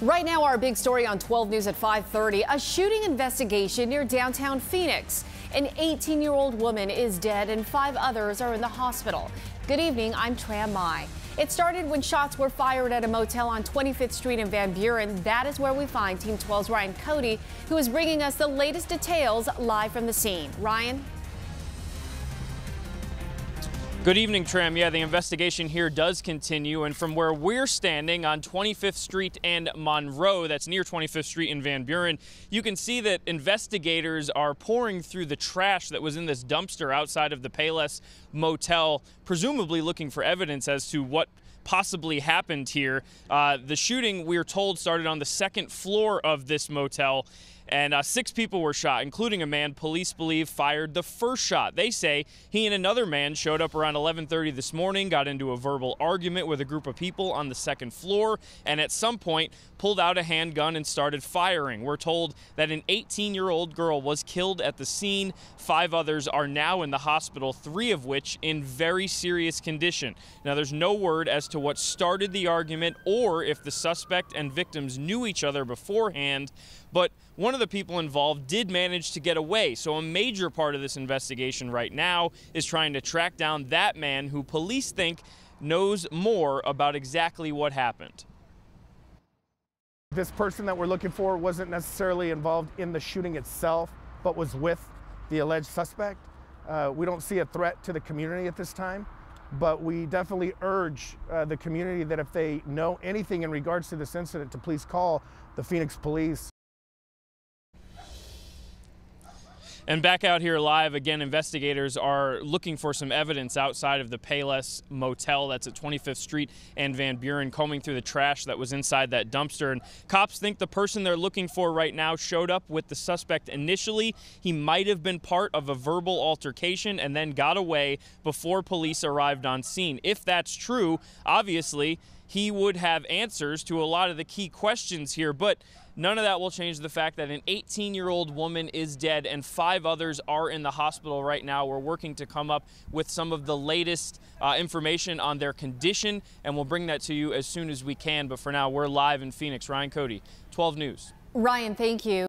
Right now, our big story on 12 News at 5:30, a shooting investigation near downtown Phoenix. An 18-year-old woman is dead and 5 others are in the hospital. Good evening, I'm Tram Mai. It started when shots were fired at a motel on 25th Street in Van Buren. That is where we find Team 12's Ryan Cody, who is bringing us the latest details live from the scene. Ryan? Good evening, Tram. Yeah, the investigation here does continue, and from where we're standing on 25th Street and Monroe, that's near 25th Street in Van Buren, you can see that investigators are pouring through the trash that was in this dumpster outside of the Payless Motel, presumably looking for evidence as to what possibly happened here. The shooting, we're told, started on the second floor of this motel, and 6 people were shot, including a man police believe fired the first shot. They say he and another man showed up around 11:30 this morning, got into a verbal argument with a group of people on the second floor, and at some point pulled out a handgun and started firing. We're told that an 18-year-old girl was killed at the scene. 5 others are now in the hospital, 3 of which in very serious condition. Now, there's no word as to what started the argument or if the suspect and victims knew each other beforehand, but one of the people involved did manage to get away. So a major part of this investigation right now is trying to track down that man who police think knows more about exactly what happened. This person that we're looking for wasn't necessarily involved in the shooting itself, but was with the alleged suspect. We don't see a threat to the community at this time, but we definitely urge the community that if they know anything in regards to this incident, to please call the Phoenix Police. And back out here live, again, investigators are looking for some evidence outside of the Payless Motel that's at 25th Street and Van Buren, combing through the trash that was inside that dumpster. And cops think the person they're looking for right now showed up with the suspect initially. He might have been part of a verbal altercation and then got away before police arrived on scene. If that's true, obviously, he would have answers to a lot of the key questions here, but none of that will change the fact that an 18-year-old woman is dead and 5 others are in the hospital right now. We're working to come up with some of the latest information on their condition, and we'll bring that to you as soon as we can. But for now, we're live in Phoenix. Ryan Cody, 12 News. Ryan, thank you.